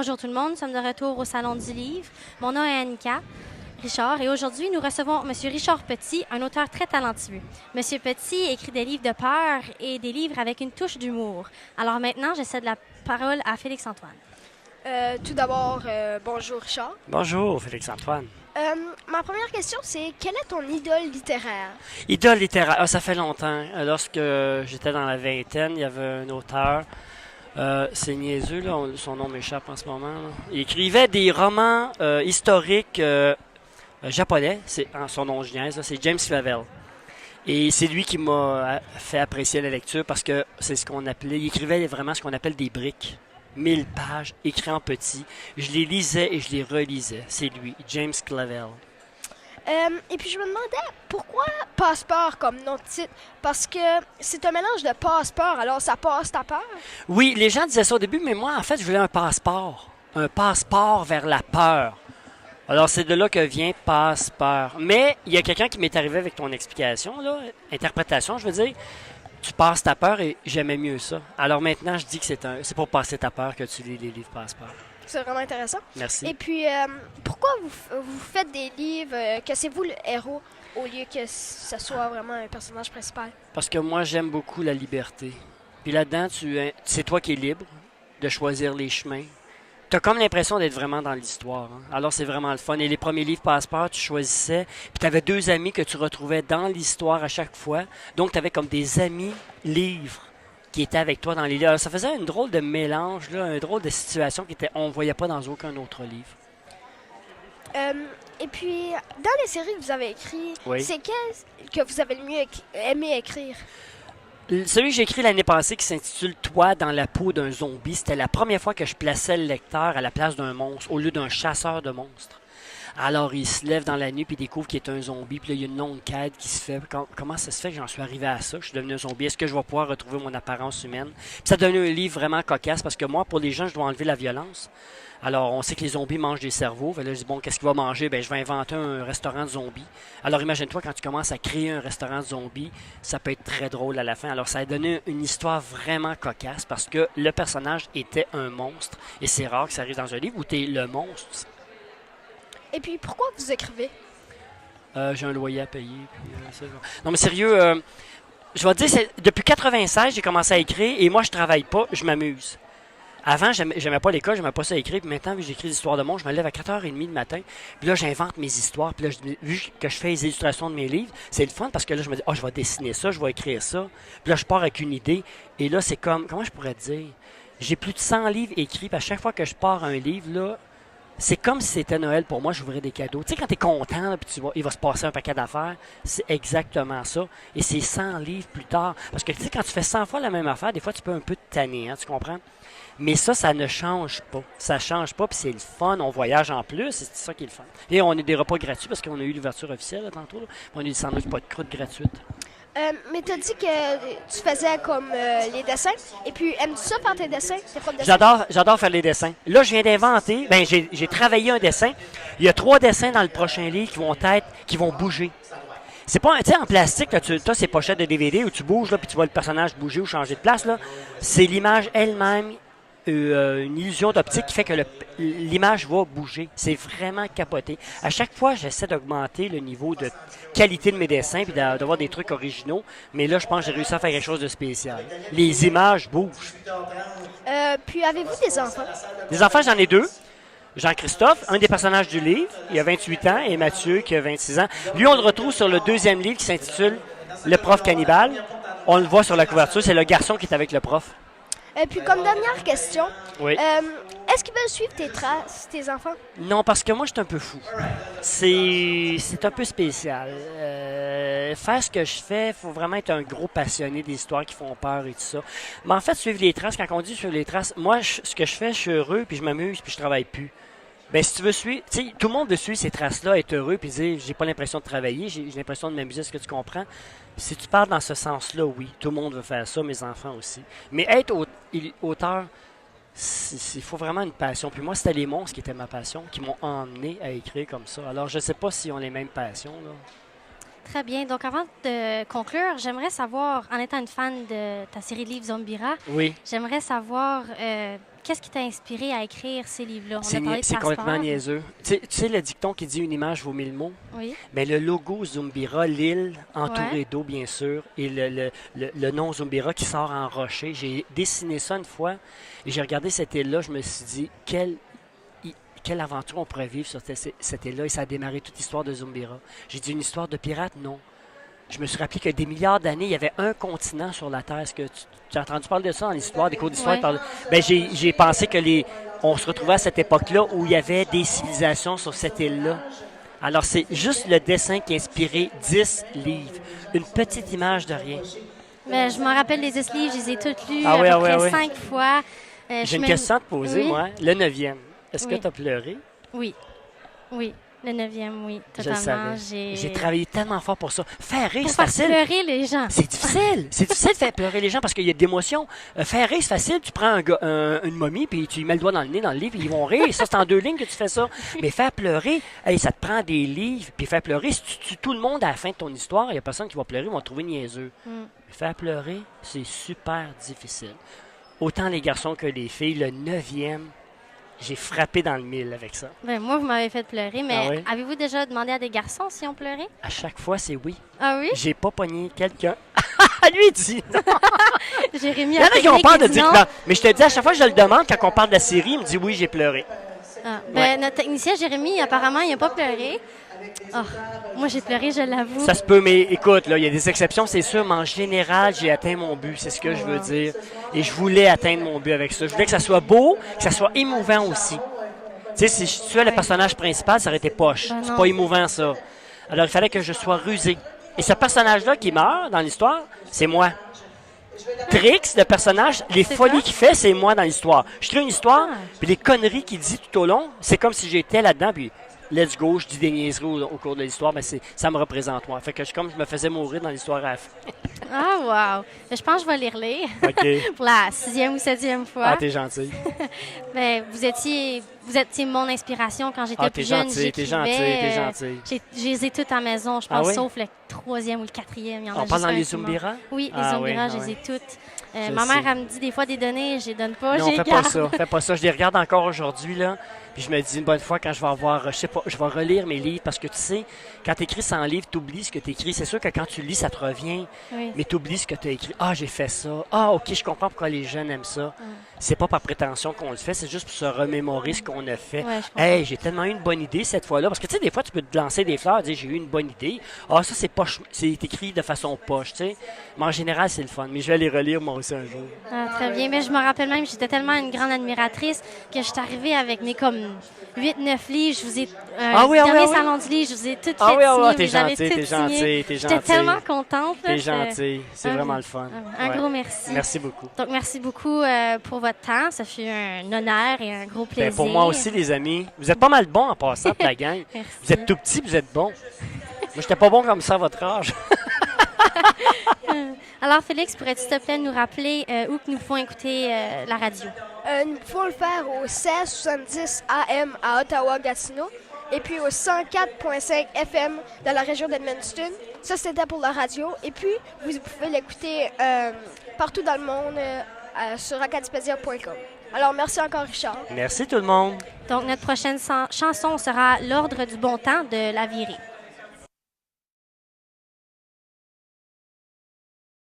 Bonjour tout le monde, nous sommes de retour au Salon du Livre. Mon nom est Annika Richard et aujourd'hui, nous recevons M. Richard Petit, un auteur très talentueux. M. Petit écrit des livres de peur et des livres avec une touche d'humour. Alors maintenant, je cède la parole à Félix-Antoine. Tout d'abord, bonjour Richard. Bonjour, Félix-Antoine. Ma première question, c'est quelle est ton idole littéraire? Idole littéraire. Ah, ça fait longtemps. Lorsque j'étais dans la vingtaine, il y avait un auteur. C'est niaiseux, là. Son nom m'échappe en ce moment. Là. Il écrivait des romans historiques japonais. Son nom, je niaise, là, c'est James Clavell. Et c'est lui qui m'a fait apprécier la lecture parce que c'est ce qu'on appelait. Il écrivait vraiment ce qu'on appelle des briques. 1000 pages, écrits en petit. Je les lisais et je les relisais. C'est lui, James Clavell. Et puis je me demandais pourquoi Passeport comme nom de titre? Parce que c'est un mélange de passeport, alors ça passe ta peur? Oui, les gens disaient ça au début, mais moi, en fait, je voulais un passeport. Un passeport vers la peur. Alors, c'est de là que vient passe-peur. Mais il y a quelqu'un qui m'est arrivé avec ton explication, là, interprétation, je veux dire. Tu passes ta peur et j'aimais mieux ça. Alors maintenant, je dis que c'est pour passer ta peur que tu lis les livres passe-peur. C'est vraiment intéressant. Merci. Et puis, pourquoi vous faites des livres que c'est vous le héros au lieu que ce soit vraiment un personnage principal? Parce que moi, j'aime beaucoup la liberté. Puis là-dedans, c'est toi qui es libre de choisir les chemins. Tu as comme l'impression d'être vraiment dans l'histoire. Hein? Alors, c'est vraiment le fun. Et les premiers livres Passeport, tu choisissais. Puis tu avais deux amis que tu retrouvais dans l'histoire à chaque fois. Donc, tu avais comme des amis livres qui étaient avec toi dans les livres. Alors, ça faisait une drôle de mélange, là, une drôle de situation qu'on ne voyait pas dans aucun autre livre. Et puis, dans les séries que vous avez écrites, Oui. c'est quel que vous avez le mieux aimé écrire? Celui que j'ai écrit l'année passée qui s'intitule « Toi dans la peau d'un zombie », c'était la première fois que je plaçais le lecteur à la place d'un monstre au lieu d'un chasseur de monstres. Alors, il se lève dans la nuit puis il découvre qu'il est un zombie. Puis là, il y a une longue quête qui se fait. Comment ça se fait que j'en suis arrivé à ça? Je suis devenu un zombie. Est-ce que je vais pouvoir retrouver mon apparence humaine? Puis ça donne un livre vraiment cocasse parce que moi, pour les gens, je dois enlever la violence. Alors, on sait que les zombies mangent des cerveaux. Fait là, je dis, bon, qu'est-ce qu'il va manger? Ben, je vais inventer un restaurant de zombies. Alors, imagine-toi, quand tu commences à créer un restaurant de zombies, ça peut être très drôle à la fin. Alors, ça a donné une histoire vraiment cocasse parce que le personnage était un monstre. Et c'est rare que ça arrive dans un livre où tu es le monstre. Et puis, pourquoi vous écrivez? J'ai un loyer à payer. Puis, non, mais sérieux, je vais te dire, depuis 96, j'ai commencé à écrire et moi, je travaille pas, je m'amuse. Avant, j'aimais pas l'école, j'aimais pas ça écrire. Puis maintenant, vu que j'écris des histoires de monde, je me lève à 4h30 le matin. Puis là, j'invente mes histoires. Puis là, vu que je fais les illustrations de mes livres, c'est le fun parce que là, je me dis, je vais dessiner ça, je vais écrire ça. Puis là, je pars avec une idée. Et là, c'est comme, comment je pourrais te dire? J'ai plus de 100 livres écrits. Puis à chaque fois que je pars un livre, là, c'est comme si c'était Noël pour moi, j'ouvrais des cadeaux. Tu sais, quand t'es content, là, puis il va se passer un paquet d'affaires, c'est exactement ça. Et c'est 100 livres plus tard. Parce que tu sais, quand tu fais 100 fois la même affaire, des fois, tu peux un peu te tanner, hein, tu comprends? Mais ça ne change pas. Ça change pas, puis c'est le fun. On voyage en plus, c'est ça qui est le fun. Et on a des repas gratuits parce qu'on a eu l'ouverture officielle là, tantôt. Là. On a eu des sandwichs pas de croûte gratuites. Mais t'as dit que tu faisais comme les dessins. Et puis, aimes-tu ça faire tes dessins? Tes propres dessins? J'adore faire les dessins. Là, je viens d'inventer, j'ai travaillé un dessin. Il y a 3 dessins dans le prochain livre qui vont bouger. C'est pas, tu sais, en plastique, là, tu as ces pochettes de DVD où tu bouges, là, puis tu vois le personnage bouger ou changer de place, là. C'est l'image elle-même, une illusion d'optique qui fait que l'image va bouger. C'est vraiment capoté. À chaque fois, j'essaie d'augmenter le niveau de qualité de mes dessins puis d'avoir des trucs originaux. Mais là, je pense que j'ai réussi à faire quelque chose de spécial. Les images bougent. Puis, avez-vous des enfants? Les enfants, j'en ai 2. Jean-Christophe, un des personnages du livre, il a 28 ans, et Mathieu, qui a 26 ans. Lui, on le retrouve sur le 2e livre qui s'intitule « Le prof cannibale ». On le voit sur la couverture, c'est le garçon qui est avec le prof. Et puis, comme dernière question, Oui. est-ce qu'ils veulent suivre tes traces, tes enfants? Non, parce que moi, je suis un peu fou. C'est un peu spécial. Faire ce que je fais, il faut vraiment être un gros passionné des histoires qui font peur et tout ça. Mais en fait, suivre les traces, quand on dit suivre les traces, moi, ce que je fais, je suis heureux, puis je m'amuse, puis je travaille plus. Ben, si tu veux suivre, tu sais, tout le monde veut suivre ces traces-là, être heureux, puis dire, j'ai pas l'impression de travailler, j'ai l'impression de m'amuser, est-ce que tu comprends? Si tu parles dans ce sens-là, oui, tout le monde veut faire ça, mes enfants aussi. Mais être auteur, il faut vraiment une passion. Puis moi, c'était les monstres qui étaient ma passion, qui m'ont emmené à écrire comme ça. Alors, je sais pas s'ils ont les mêmes passions, là. Très bien. Donc, avant de conclure, j'aimerais savoir, en étant une fan de ta série de livres Zombira, Oui. j'aimerais savoir qu'est-ce qui t'a inspiré à écrire ces livres-là? On a parlé de C'est Passeport. complètement niaiseux. Tu sais le dicton qui dit une image vaut 1000 mots? Oui. Bien, le logo Zumbira, l'île entourée Ouais. d'eau, bien sûr, et le nom Zumbira qui sort en rocher. J'ai dessiné ça une fois et j'ai regardé cette île-là. Je me suis dit, quelle aventure on pourrait vivre sur cette île-là. Et ça a démarré toute l'histoire de Zumbira. J'ai dit, une histoire de pirate? Non. Je me suis rappelé que des milliards d'années, il y avait un continent sur la Terre. Est-ce que tu as entendu parler de ça dans l'histoire, des cours d'histoire? Ouais. Ben, j'ai pensé que on se retrouvait à cette époque-là où il y avait des civilisations sur cette île-là. Alors, c'est juste le dessin qui a inspiré 10 livres. Une petite image de rien. Mais je me rappelle les 10 livres, je les ai toutes lus Ah oui, à ah peu oui, près ah oui. 5 fois. J'ai une question à te poser, Oui. moi. Le 9e. Est-ce que Oui. tu as pleuré? Oui. Oui. Le 9e, oui. Je le Totalement. savais. J'ai travaillé tellement fort pour ça. Faire rire, Pour c'est faire facile. pleurer les gens. C'est difficile. C'est difficile de faire pleurer les gens parce qu'il y a de l'émotion. Faire rire, c'est facile. Tu prends une momie puis tu lui mets le doigt dans le nez, dans le livre, puis ils vont rire. Ça, c'est en 2 lignes que tu fais ça. Mais faire pleurer, hey, ça te prend des livres. Puis faire pleurer, si tu tues tout le monde à la fin de ton histoire, il n'y a personne qui va pleurer, ils vont te trouver niaiseux. Mm. Faire pleurer, c'est super difficile. Autant les garçons que les filles. Le 9e, j'ai frappé dans le mille avec ça. Ben, moi, vous m'avez fait pleurer, mais Ah oui? avez-vous déjà demandé à des garçons si on pleurait? À chaque fois, c'est oui. Ah oui? J'ai pas pogné quelqu'un. Lui, il dit non. Jérémy Il y en a qui ont technique, peur de il dit dire non. que non. Mais je te dis, à chaque fois que je le demande, quand on parle de la série, il me dit oui, j'ai pleuré. Ah, ben, notre technicien Jérémy, apparemment, il n'a pas pleuré. Ah, moi, j'ai pleuré, je l'avoue. Ça se peut, mais écoute, là, il y a des exceptions, c'est sûr, mais en général, j'ai atteint mon but, c'est ce que je veux dire. Et je voulais atteindre mon but avec ça. Je voulais que ça soit beau, que ça soit émouvant aussi. Tu sais, si je tuais le personnage principal, ça aurait été poche. Ben C'est non. pas émouvant, ça. Alors, il fallait que je sois rusé. Et ce personnage-là qui meurt dans l'histoire, c'est moi. Trix, le personnage, les C'est folies toi? qu'il fait, c'est moi dans l'histoire. Je crée une histoire, Ah. puis les conneries qu'il dit tout au long, c'est comme si j'étais là-dedans, puis let's go, je dis des niaiseries au cours de l'histoire, mais ça me représente moi. Fait que comme je me faisais mourir dans l'histoire à la fin. Ah, wow. Ben, je pense que je vais les relire OK. pour la 6e ou 7e fois. Ah, t'es gentil. Ben, vous étiez mon inspiration quand j'étais Ah, plus t'es jeune. gentil, t'es J'écrivais, gentil, t'es gentil. Je les ai toutes à la maison, je Ah pense, oui? sauf le 3e ou le 4e. Il y en a On juste parle dans un les qui manque. Zumbiras? Oui, les Ah Zumbiras, oui, je ah les ai oui. toutes. Je Ma mère, sais. elle me dit des fois des données, je les donne pas, Non, je les fais garde. pas ça, fais pas ça. Je les regarde encore aujourd'hui, là. Puis je me dis une bonne fois quand je vais avoir, je sais pas, je vais relire mes livres parce que tu sais, quand tu écris 100 livres, tu oublies ce que tu écris. C'est sûr que quand tu lis, ça te revient, Oui. mais tu oublies ce que tu as écrit. Ah, j'ai fait ça. Ah, OK, je comprends pourquoi les jeunes aiment ça. C'est pas par prétention qu'on le fait, c'est juste pour se remémorer ce qu'on a fait. Ouais, je comprends. Hey, j'ai tellement eu une bonne idée cette fois-là. Parce que tu sais, des fois, tu peux te lancer des fleurs, dire j'ai eu une bonne idée. Ah, ça, c'est écrit de façon poche, tu sais. Mais en général, c'est le fun. Mais je vais les relire moi aussi un jour. Ah, très bien. Mais je me rappelle même, j'étais tellement une grande admiratrice que je suis arrivée avec mes comme 8-9 livres. Je vous ai Ah oui, ah oui, dernier ah oui. salon du livre, je vous ai toutes Ah fait oui, ah oui, signer, t'es vous les avez gentil, toutes t'es signées. gentil, t'es J'étais gentil. tellement contente. là, T'es j'étais- gentil. C'est Ah, vraiment oui. le fun. Un Ouais. gros merci. Merci beaucoup. Donc, merci beaucoup pour votre temps. Ça fut un honneur et un gros plaisir. Ben, pour moi aussi, les amis. Vous êtes pas mal bons en passant, la gang. Merci. Vous êtes tout petits, vous êtes bons. Moi, j'étais pas bon comme ça à votre âge. Alors, Félix, pourrais-tu, s'il te plaît, nous rappeler où que nous pouvons écouter la radio? Nous pouvons le faire au 1670 AM à Ottawa-Gatineau et puis au 104.5 FM dans la région d'Edmundston. Ça, c'était pour la radio. Et puis, vous pouvez l'écouter partout dans le monde sur acadipedia.com. Alors, merci encore, Richard. Merci tout le monde. Donc, notre prochaine chanson sera L'Ordre du bon temps de La Virée.